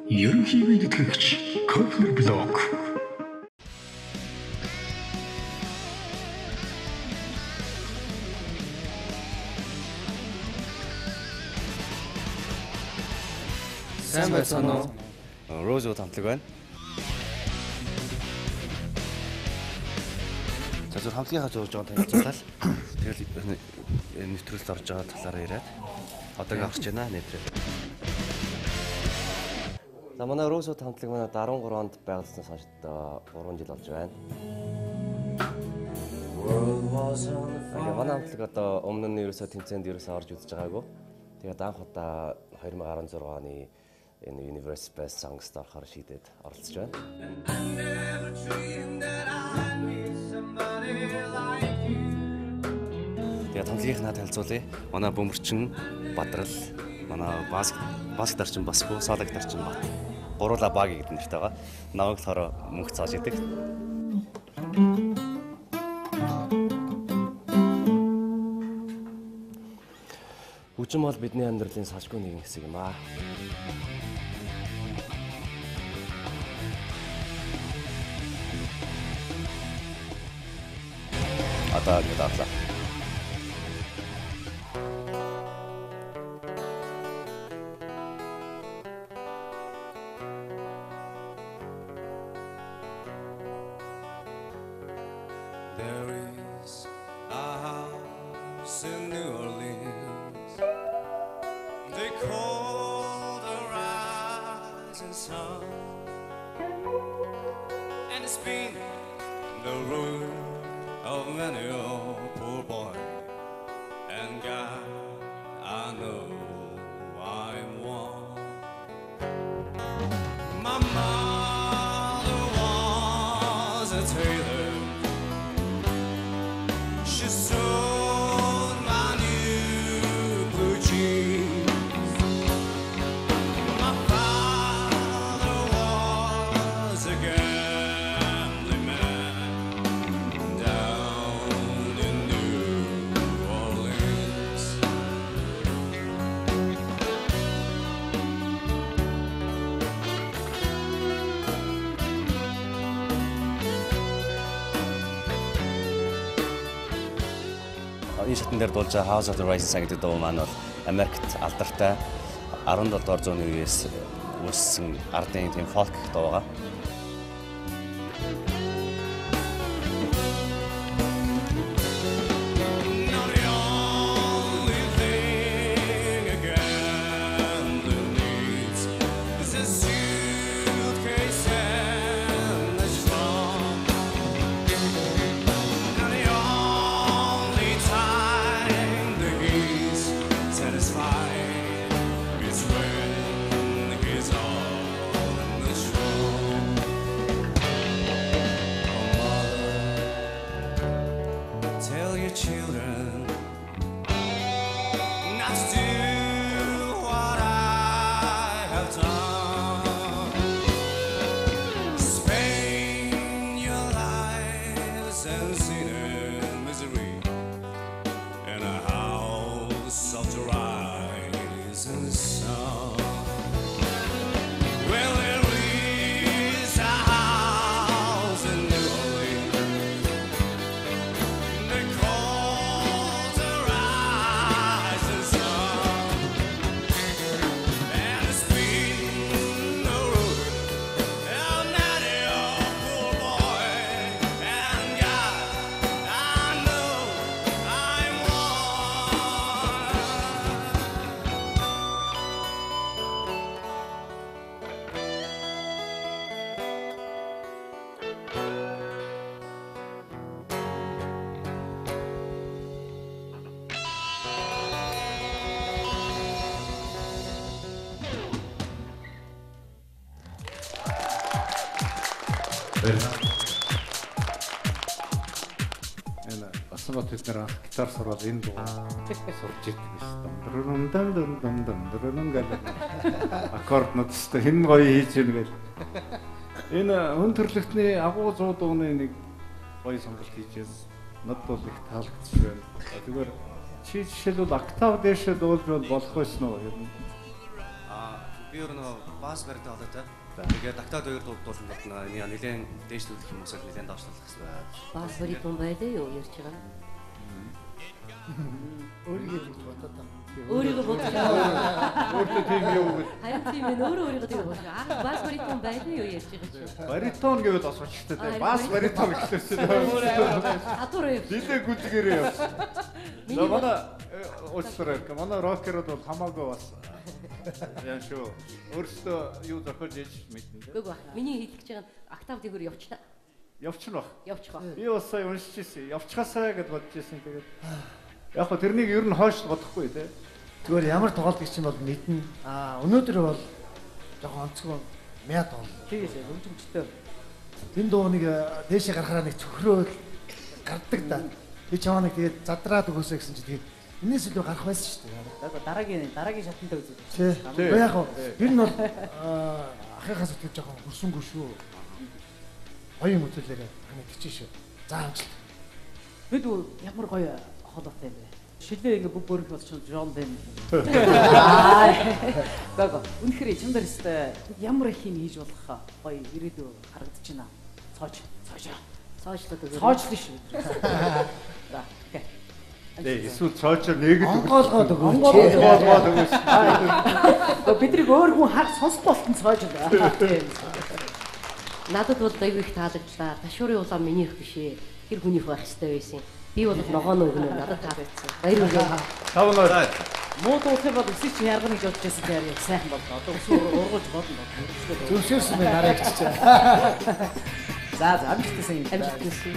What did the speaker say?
Ерөнхий нэтгэгч Кофер блог. Сайн байцгаана уу? Розо хамтлаг байна. За зөв хамтлагийнхаа зурж байгаа танилцуулаад тэгэл нэвтрүүлэлд орж байгаа талаараа яриад одоогийн авч байна нэвтрэл. За манай Розо хамтлаг манай 13 онд байгуулснаас хойш 3 жил болж байна. Манай хамтлаг одоо өмнө нь ерөөсөө тэмцээнд ерөөсөө орж үзэж байгаагүй. Тэгээд анх удаа 2016 оны энэ Universe Best Songs орохоор шийдээд оролцож байна. Тэгээд хамтлагийнхаа танилцуулъя. Манай бөмбөрчин Бадрал, манай бас гитарчин Басбуу, соло гитарчин Бат. Гуруула Баги гэдэг нэртэй байгаа. Намайг болохоор мөнх цааж идэг. Хүчин бол бидний амьдралын салшгүй нэгэн хэсэг юм аа. Одоо яадлаа. There is a house in New Orleans. They call the rising sun, and it's been the ruin of many a poor boy. And God, I know I'm one. My mother was a tailor. She sold my new blue jeans. My father was a gambling man down in New Orleans. Энэ шатн дээр дуулж байгаа House of the Rising Sun гэдэг дуу маань бол Америкт алдартай 17 дугаар зууны үеэс үүссэн ардын тийм фолк дуу байгаа. Not the only thing a gambler needs is a suitcase and a strong. Not the only time that he's satisfied is when he's on the strong. Oh, mother, tell your children not to do what I have done. Spend your lives and sin and misery in a house of the rising sun. Well, there is a house in New Orleans. They call the rising sun, and it's been the ruin of many a poor boy. And God, I know I'm one. Энэ Басбат эдгээр гитар сурвал энэ дуу сурч ирдэг байсан. Дун гэл аккорднууд өстой хэн гоё хийж ийн гэл. Энэ хүн төрлөختний агуу 100 дууны нэг гоё сонголт хийж надад бол их таалагдсан байна. Тэгэхээр чи жишээлбэл октав дээшээ дуулж болох байсан уу? Би ер нь бас барьдаг болоо та. Тэгээд тагтаад хоёр дуулуулт нэлээд дээшлүүлэх юм уусаа нэлээд давшлуулах гэсэн байна. Бас баритон байлаа юу ярьж байгаа. Өөрийгөө л бодоод байна. Өөрийгөө бодож Өөртөө тийм юу гэж. харин тийм ээ өөрийгөө тийм бодож. Бас баритон байлаа юу ярьж байгаа чи. Баритон гэвэл бас очтой дээ. Бас баритон гэхлээр Хатуур юу. нилээ гүлгэрээ явсан. Манай уучлаарай. Манай рокерууд бол хамаагүй бас яа шүү. Өөртөө юу зохиож ээж мэднэ. Гүг ба. Миний хэлэх гэж байгаа нь октав дээгүүр явчихна. Явчихна баг. Явчих ба. Би бас сая уншиж ирсэн. Явчихаасаа гэж бодож ирсэн. Тэгээд яг хөө тэрнийг ер нь хойш бодохгүй те. Зүгээр ямар тоглолт гэж юм бол мэднэ. Өнөөдөр бол жоохон онцгой мяд бол. Тийшээ өмчмчтэй. Тэн дууныг дээшээ гарахаараа нэг цөхрөөл гардаг да. Би чамаа нэг тэгээд задраад өгөөсэй гэсэн чи тэгээд энэс илүү гарах байсан шүү дээ. Дараагийн шатантай үзэж. Тий. Яг хоо ер нь бол ахыхаас өтгөж жоохон хөрсөнгөө шүү. Гоё юм үзүүлээрээ мэдчихэж шүү. За амжилт. Бид ямар гоё холбоотой юм бэ? Шилээ ингээ бүх бөрөх болчихсон Жон Бен. Гага. Үнэхээр чамдар өстэй ямар их юм хийж болох гоё ирээдүй харагдаж байна. Цоочлоо дээ. Цоочлоо шүү. За. Окей. Эсвэл цоочор нэгэд Онгоолгоод өгөөч. онгоолгоод өгөөч. Бидний өөр хүн хаг сонсох болтон цоож байна. Тийм. Надад бол аягүй их таалагдлаа. Ташуурын улаан минийх биш ээ. Тэр хүнийх байх хэрэгтэй байсан. Би бол ногооно өгнө надад таалагдсан. Баярлалаа. Тавнаа. Муу дуусах бол өсөж чи яргана гэж бодож байсан дээр яг сайхан болно. Одоо ургуулж болно. Зөвшөөрсөн мэй нараа ичиж. За амжилттай сайн. Амжилт хүсье.